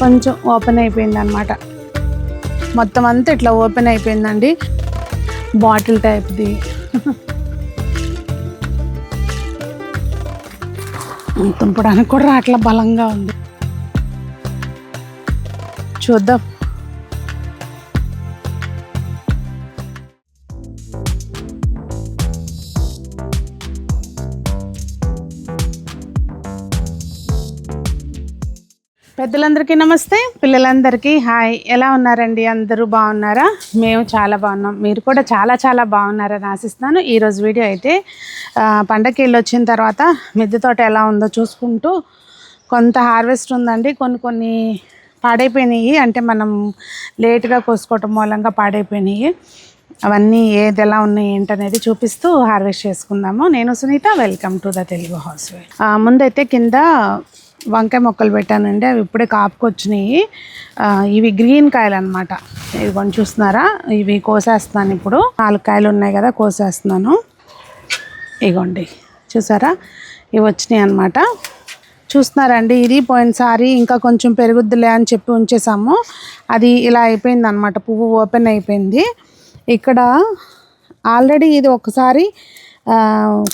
కొంచెం ఓపెన్ అయిపోయింది అనమాట. మొత్తం అంతా ఇట్లా ఓపెన్ అయిపోయిందండి. బాటిల్ టైప్ది. తుంపడానికి కూడా అట్లా బలంగా ఉంది. చూద్దాం. పెద్దలందరికీ నమస్తే, పిల్లలందరికీ హాయ్. ఎలా ఉన్నారండి? అందరూ బాగున్నారా? మేము చాలా బాగున్నాం. మీరు కూడా చాలా చాలా బాగున్నారని ఆశిస్తున్నాను. ఈరోజు వీడియో అయితే పండగకి వెళ్ళి వచ్చిన తర్వాత మిద్దె తోట ఎలా ఉందో చూసుకుంటూ, కొంత హార్వెస్ట్ ఉందండి. కొన్ని పాడైపోయినాయి, అంటే మనం లేట్గా కోసుకోవటం మూలంగా పాడైపోయినాయి. అవన్నీ ఏది ఎలా ఉన్నాయి ఏంటనేది చూపిస్తూ హార్వెస్ట్ చేసుకుందాము. నేను Sunitha, welcome to the Telugu housewife. ముందైతే కింద వంకాయ మొక్కలు పెట్టానండి. అవి ఇప్పుడే కాపుకొచ్చినాయి. ఇవి గ్రీన్ కాయలు అనమాట. ఇవి కొంచెం చూస్తున్నారా? ఇవి కోసేస్తున్నాను. ఇప్పుడు 4 కాయలు ఉన్నాయి కదా, కోసేస్తున్నాను. ఇగోండి, చూసారా? ఇవి వచ్చినాయి అనమాట. చూస్తున్నారండి, ఇది పోయినసారి ఇంకా కొంచెం పెరుగుద్దులే అని చెప్పి ఉంచేసాము. అది ఇలా అయిపోయింది అనమాట. పువ్వు ఓపెన్ అయిపోయింది. ఇక్కడ ఆల్రెడీ ఇది ఒకసారి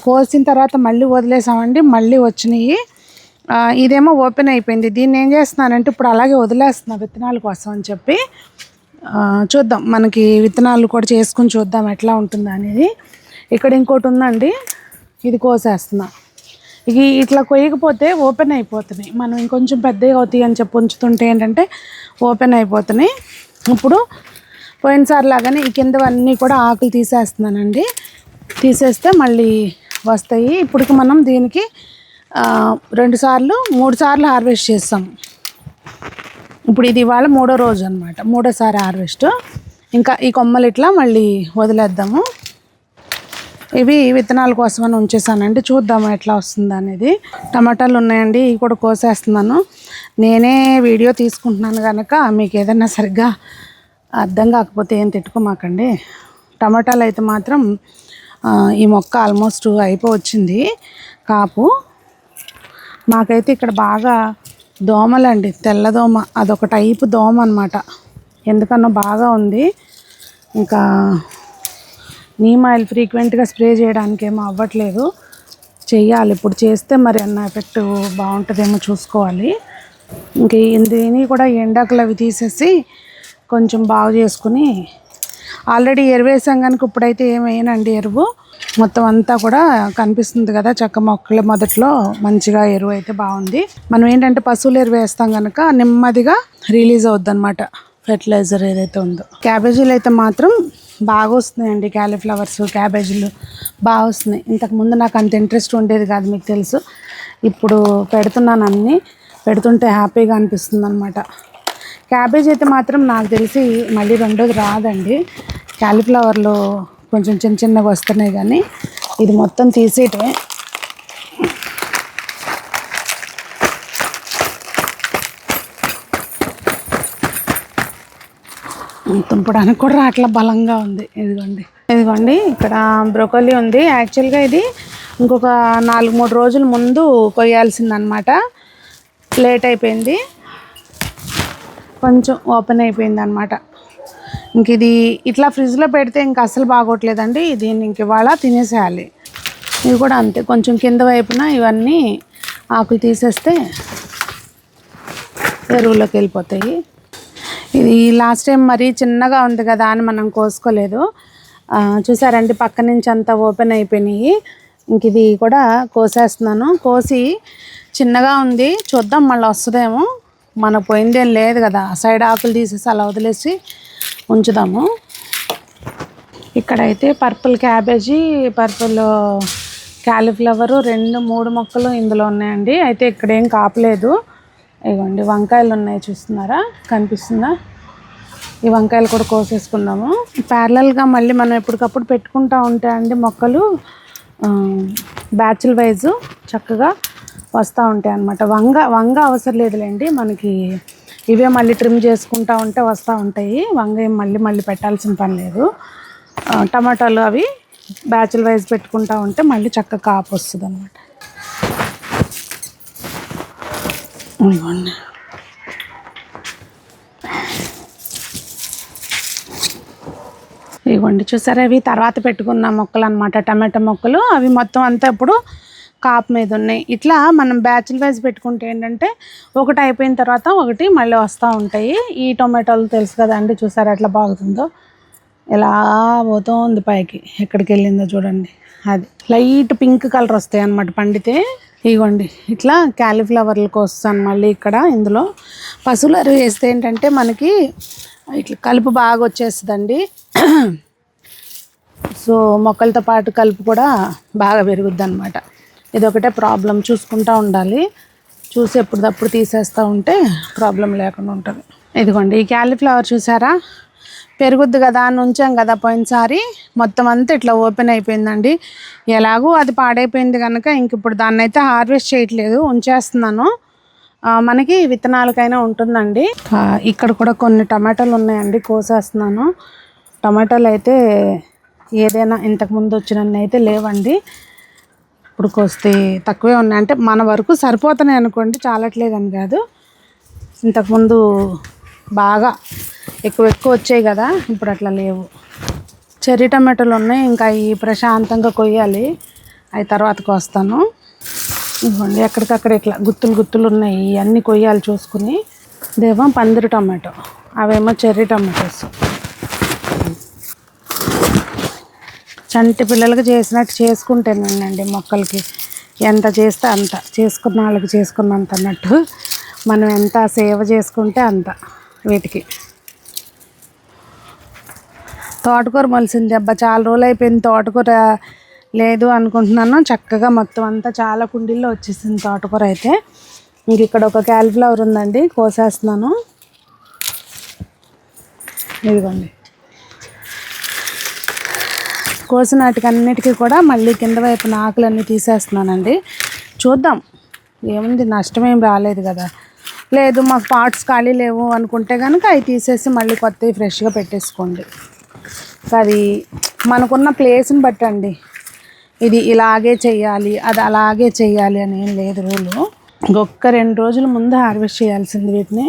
కోసిన తర్వాత మళ్ళీ వదిలేసామండి. మళ్ళీ వచ్చినాయి. ఇదేమో ఓపెన్ అయిపోయింది. దీన్ని ఏం చేస్తున్నానంటే ఇప్పుడు అలాగే వదిలేస్తున్నా విత్తనాల కోసం అని చెప్పి. చూద్దాం, మనకి విత్తనాలు కూడా చేసుకుని చూద్దాం ఎట్లా ఉంటుందా అనేది. ఇక్కడ ఇంకోటి ఉందండి, ఇది కోసేస్తున్నా. ఇవి ఇట్లా కొయ్యకపోతే ఓపెన్ అయిపోతున్నాయి. మనం ఇంకొంచెం పెద్దగా అవుతాయి అని చెప్పి ఉంచుతుంటే ఏంటంటే ఓపెన్ అయిపోతున్నాయి. ఇప్పుడు పోయినసారి లాగానే ఈ కిందవన్నీ కూడా ఆకులు తీసేస్తున్నానండి. తీసేస్తే మళ్ళీ వస్తాయి. ఇప్పటికి మనం దీనికి 2 సార్లు 3 సార్లు హార్వెస్ట్ చేస్తాం. ఇప్పుడు ఇది ఇవాళ 3వ రోజు అనమాట, 3వసారి హార్వెస్ట్. ఇంకా ఈ కొమ్మలు ఇట్లా మళ్ళీ వదిలేద్దాము. ఇవి విత్తనాల కోసమని ఉంచేసానండి. చూద్దాము ఎట్లా వస్తుంది అనేది. టమాటాలు ఉన్నాయండి, ఇవి కూడా కోసేస్తున్నాను. నేనే వీడియో తీసుకుంటున్నాను కనుక మీకు ఏదైనా సరిగ్గా అర్థం కాకపోతే ఏం తిట్టుకోమాకండి. టమాటాలు అయితే మాత్రం ఈ మొక్క ఆల్మోస్ట్ అయిపోవచ్చింది కాపు. మాకైతే ఇక్కడ బాగా దోమలండి, తెల్లదోమ. అదొక టైపు దోమ అనమాట. ఎందుకన్నా బాగా ఉంది. ఇంకా నీమ్ ఆయిల్ ఫ్రీక్వెంట్గా స్ప్రే చేయడానికి ఏమో అవ్వట్లేదు. చెయ్యాలి. ఇప్పుడు చేస్తే మరి అన్న ఎఫెక్ట్ బాగుంటుందేమో చూసుకోవాలి. ఇంక దీన్ని కూడా ఎండాకులు అవి తీసేసి కొంచెం బాగు చేసుకుని, ఆల్రెడీ ఎరువు వేసాం కనుక ఇప్పుడైతే ఏమైనానండి ఎరువు మొత్తం అంతా కూడా కనిపిస్తుంది కదా. చెక్క మొక్కలు మొదట్లో మంచిగా ఎరువు అయితే బాగుంది. మనం ఏంటంటే పశువులు ఎరువు వేస్తాం కనుక నెమ్మదిగా రిలీజ్ అవుద్ది అనమాట ఫెర్టిలైజర్ ఏదైతే ఉందో. క్యాబేజీలు అయితే మాత్రం బాగా వస్తున్నాయండి. క్యాలీఫ్లవర్స్, క్యాబేజీలు బాగా వస్తున్నాయి. ఇంతకుముందు నాకు అంత ఇంట్రెస్ట్ ఉండేది కాదు, మీకు తెలుసు. ఇప్పుడు పెడుతున్నాను, అన్నీ పెడుతుంటే హ్యాపీగా అనిపిస్తుంది అనమాట. క్యాబేజ్ అయితే మాత్రం నాకు తెలిసి మళ్ళీ రెండోది రాదండి. క్యాలీఫ్లవర్లో కొంచెం చిన్నగా వస్తున్నాయి, కానీ ఇది మొత్తం తీసేయటమే. తుంపడానికి కూడా అట్లా బలంగా ఉంది. ఇదిగోండి ఇక్కడ బ్రోకోలీ ఉంది. యాక్చువల్గా ఇది ఇంకొక 4-3 రోజుల ముందు కొయ్యాల్సిందనమాట. లేట్ అయిపోయింది, కొంచెం ఓపెన్ అయిపోయింది అనమాట. ఇంక ఇది ఇట్లా ఫ్రిడ్జ్లో పెడితే ఇంకా అస్సలు బాగోట్లేదండి. దీన్ని ఇంక ఇవాళ తినేసేయాలి. ఇది కూడా అంతే, కొంచెం కింద వైపున ఇవన్నీ ఆకులు తీసేస్తే ఎరువులోకి వెళ్ళిపోతాయి. ఇది లాస్ట్ టైం మరీ చిన్నగా ఉంది కదా అని మనం కోసుకోలేదు. చూసారండి, పక్క నుంచి అంతా ఓపెన్ అయిపోయినాయి. ఇంక ఇది కూడా కోసేస్తున్నాను. కోసి చిన్నగా ఉంది, చూద్దాం మళ్ళీ వస్తుందేమో. మనకు పోయిందేం లేదు కదా, సైడ్ ఆకులు తీసేసి అలా వదిలేసి ఉంచుదాము. ఇక్కడైతే పర్పుల్ క్యాబేజీ, పర్పుల్ క్యాలీఫ్లవరు 2-3 మొక్కలు ఇందులో ఉన్నాయండి. అయితే ఇక్కడ ఏం కాపలేదు. ఇవ్వండి వంకాయలు ఉన్నాయి, చూస్తున్నారా? కనిపిస్తుందా? ఈ వంకాయలు కూడా కోసేసుకుందాము. ప్యారలల్గా మళ్ళీ మనం ఎప్పటికప్పుడు పెట్టుకుంటూ ఉంటే అండి మొక్కలు బ్యాచ్ల వైజు చక్కగా వస్తూ ఉంటాయి అన్నమాట. వంగ అవసరం లేదులేండి మనకి, ఇవే మళ్ళీ ట్రిమ్ చేసుకుంటూ ఉంటే వస్తూ ఉంటాయి. వంగ ఏం మళ్ళీ పెట్టాల్సిన పని లేదు. టమాటాలు అవి బ్యాచ్ల వైజ్ పెట్టుకుంటూ ఉంటే మళ్ళీ చక్కగా కాపు వస్తుంది అన్నమాట. ఇవ్వండి చూసారా, ఇవి తర్వాత పెట్టుకున్న మొక్కలు అనమాట, టమాటా మొక్కలు. అవి మొత్తం అంతా ఇప్పుడు కాపు మీద ఉన్నాయి. ఇట్లా మనం బ్యాచ్ల వైజ్ పెట్టుకుంటే ఏంటంటే ఒకటి అయిపోయిన తర్వాత ఒకటి మళ్ళీ వస్తూ ఉంటాయి. ఈ టొమాటోలు తెలుసు కదండి, చూసారా ఎట్లా బాగుతుందో, ఎలా పోతుంది పైకి, ఎక్కడికి వెళ్ళిందో చూడండి. అది లైట్ పింక్ కలర్ వస్తాయి అన్నమాట పండితే. ఇవ్వండి ఇట్లా క్యాలీఫ్లవర్లకు వస్తాను మళ్ళీ ఇక్కడ. ఇందులో పశువుల ఎరువు వేస్తే ఏంటంటే మనకి ఇట్లా కలుపు బాగా వచ్చేస్తుందండి. సో మొక్కలతో పాటు కలుపు కూడా బాగా పెరుగుద్ది అనమాట. ఇదొకటే ప్రాబ్లం, చూసుకుంటూ ఉండాలి. చూసి ఎప్పుడప్పుడు తీసేస్తూ ఉంటే ప్రాబ్లం లేకుండా ఉంటుంది. ఇదిగోండి ఈ క్యాలీఫ్లవర్ చూసారా, పెరుగుద్ది కదా అని ఉంచాం కదా పోయినసారి, మొత్తం అంతా ఇట్లా ఓపెన్ అయిపోయిందండి. ఎలాగూ అది పాడైపోయింది కనుక ఇంక ఇప్పుడు దాన్ని అయితే హార్వెస్ట్ చేయట్లేదు, ఉంచేస్తున్నాను. మనకి విత్తనాలకైనా ఉంటుందండి. ఇక్కడ కూడా కొన్ని టమాటాలు ఉన్నాయండి, కోసేస్తున్నాను. టమాటాలు అయితే ఏదైనా ఇంతకుముందు వచ్చినన్ని అయితే లేవండి, ఇప్పుడు కోస్తే తక్కువే ఉన్నాయి. అంటే మన వరకు సరిపోతున్నాయి అనుకోండి, చాలట్లేదని కాదు. ఇంతకుముందు బాగా ఎక్కువ వచ్చాయి కదా, ఇప్పుడు అట్లా లేవు. చెర్రీ టమాటాలు ఉన్నాయి, ఇంకా అవి ప్రశాంతంగా కొయ్యాలి, అవి తర్వాత కోస్తాను. ఇవ్వండి ఎక్కడికక్కడ ఇట్లా గుత్తులు ఉన్నాయి, ఇవన్నీ కొయ్యాలి చూసుకుని. ఇదేమో పందిరి టమాటో, అవేమో చెర్రీ టమాటోస్. చంటి పిల్లలకి చేసినట్టు చేసుకుంటేనండి మొక్కలకి, ఎంత చేస్తే అంత, చేసుకున్న వాళ్ళకి చేసుకున్నంత అన్నట్టు. మనం ఎంత సేవ చేసుకుంటే అంత వీటికి. తోటకూర మొలిసింది, అబ్బా చాలా రోజులు అయిపోయింది తోటకూర లేదు అనుకుంటున్నాను. చక్కగా మొత్తం అంతా చాలా కుండీల్లో వచ్చేసింది తోటకూర అయితే. ఇంక ఇక్కడ ఒక క్యాలీఫ్లవర్ ఉందండి, కోసేస్తున్నాను. ఇదిగోండి కోసిన వాటికన్నిటికీ కూడా మళ్ళీ కింద వైపున ఆకులన్నీ తీసేస్తున్నానండి. చూద్దాం, ఏముంది, నష్టమేం రాలేదు కదా. లేదు మాకు పార్ట్స్ ఖాళీ లేవు అనుకుంటే కనుక అవి తీసేసి మళ్ళీ కొత్తవి ఫ్రెష్గా పెట్టేసుకోండి. అది మనకున్న ప్లేస్ని బట్టండి, ఇది ఇలాగే చెయ్యాలి అది అలాగే చెయ్యాలి అని ఏం లేదు రూలు. ఇంకొక 2 రోజుల ముందు హార్వెస్ట్ చేయాల్సింది వీటిని.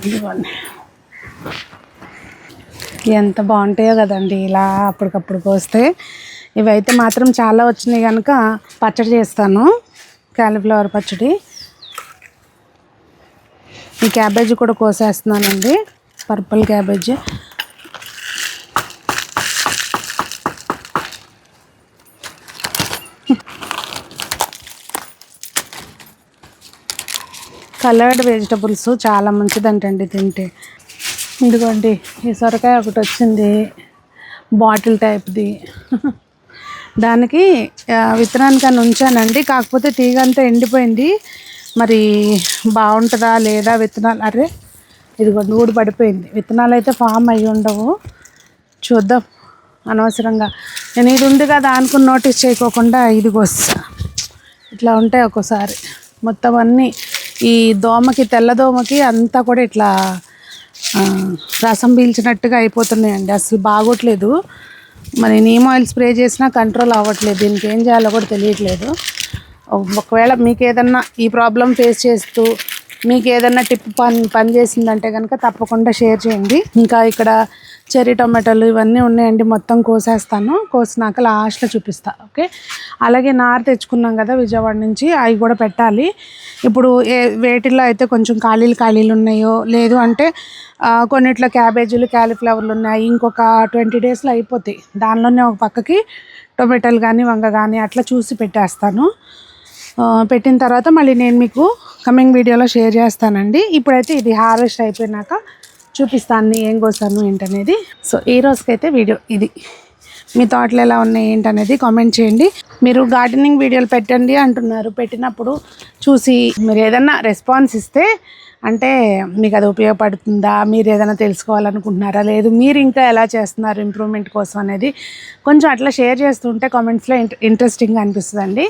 ఇదిగోండి ఎంత బాగుంటాయో కదండి ఇలా అప్పటికప్పుడు కోస్తే. ఇవైతే మాత్రం చాలా వచ్చినాయి కనుక పచ్చడి చేస్తాను, క్యాలీఫ్లవర్ పచ్చడి. ఈ క్యాబేజీ కూడా కోసేస్తున్నానండి, పర్పుల్ క్యాబేజీ. కలర్డ్ వెజిటబుల్స్ చాలా మంచిదంటండి తింటే. ఇదిగోండి ఈ సొరకాయ ఒకటి వచ్చింది, బాటిల్ టైప్ది. దానికి విత్తనానికి అని ఉంచానండి, కాకపోతే తీగ అంతా ఎండిపోయింది. మరి బాగుంటుందా లేదా విత్తనాలు, అరే ఇదిగోండి ఊడి పడిపోయింది. విత్తనాలు అయితే ఫామ్ అయ్యి ఉండవు, చూద్దాం. అనవసరంగా నేను ఇది ఉంది కదా అనుకుని నోటీస్ చేయకోకుండా ఇది కోస్తా. ఇట్లా ఉంటాయి ఒక్కోసారి. మొత్తం అన్నీ ఈ దోమకి, తెల్ల దోమకి అంతా కూడా ఇట్లా రసం పీల్చినట్టుగా అయిపోతున్నాయండి, అసలు బాగోట్లేదు. మరి నీమ్ ఆయిల్ స్ప్రే చేసినా కంట్రోల్ అవ్వట్లేదు, దీనికి ఏం చేయాలో కూడా తెలియట్లేదు. ఒకవేళ మీకు ఏదన్నా ఈ ప్రాబ్లం ఫేస్ చేస్తూ మీకు ఏదన్నా టిప్ పని చేసిందంటే కనుక తప్పకుండా షేర్ చేయండి. ఇంకా ఇక్కడ చెర్రీ టొమాటోలు ఇవన్నీ ఉన్నాయండి, మొత్తం కోసేస్తాను. కోసినాక లాస్ట్లో చూపిస్తా, ఓకే. అలాగే నారు తెచ్చుకున్నాం కదా విజయవాడ నుంచి, అవి కూడా పెట్టాలి. ఇప్పుడు వేటిల్లో అయితే కొంచెం ఖాళీలు ఉన్నాయో, లేదు అంటే కొన్నిట్లో క్యాబేజీలు క్యాలీఫ్లవర్లు ఉన్నాయి, ఇంకొక 20 డేస్లో అయిపోతాయి. దానిలోనే ఒక పక్కకి టొమాటోలు కానీ వంగ కానీ అట్లా చూసి పెట్టేస్తాను. పెట్టిన తర్వాత మళ్ళీ నేను మీకు కమింగ్ వీడియోలో షేర్ చేస్తానండి. ఇప్పుడైతే ఇది హార్వెస్ట్ అయిపోయినాక చూపిస్తాను ఏం కోసాను ఏంటనేది. సో ఈ రోజుకైతే వీడియో ఇది. మీ తోటలు ఎలా ఉన్నాయి ఏంటనేది కామెంట్ చేయండి. మీరు గార్డెనింగ్ వీడియోలు పెట్టండి అంటున్నారు, పెట్టినప్పుడు చూసి మీరు ఏదన్నా రెస్పాన్స్ ఇస్తే, అంటే మీకు అది ఉపయోగపడుతుందా, మీరు ఏదైనా తెలుసుకోవాలనుకుంటున్నారా, లేదు మీరు ఇంకా ఎలా చేస్తున్నారు ఇంప్రూవ్మెంట్ కోసం అనేది కొంచెం అట్లా షేర్ చేస్తుంటే కామెంట్స్లో ఇంట్రెస్టింగ్గా అనిపిస్తుందండి.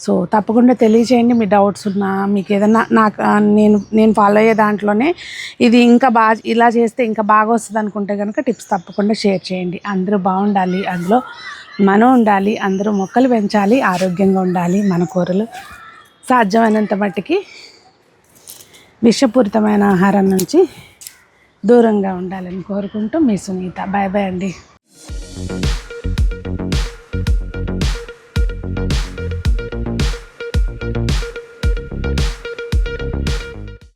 సో తప్పకుండా తెలియచేయండి, మీ డౌట్స్ ఉన్నా, మీకు ఏదన్నా నాకు నేను ఫాలో అయ్యే దాంట్లోనే ఇది ఇంకా బాగా ఇలా చేస్తే ఇంకా బాగా వస్తుంది అనుకుంటే కనుక టిప్స్ తప్పకుండా షేర్ చేయండి. అందరూ బాగుండాలి, అందులో మనం ఉండాలి, అందరూ మొక్కలు పెంచాలి, ఆరోగ్యంగా ఉండాలి. మన కూరలు సాధ్యమైనంత మట్టికి విషపూరితమైన ఆహారం నుంచి దూరంగా ఉండాలని కోరుకుంటూ మీ సునీత. బాయ్ బాయ్ అండి.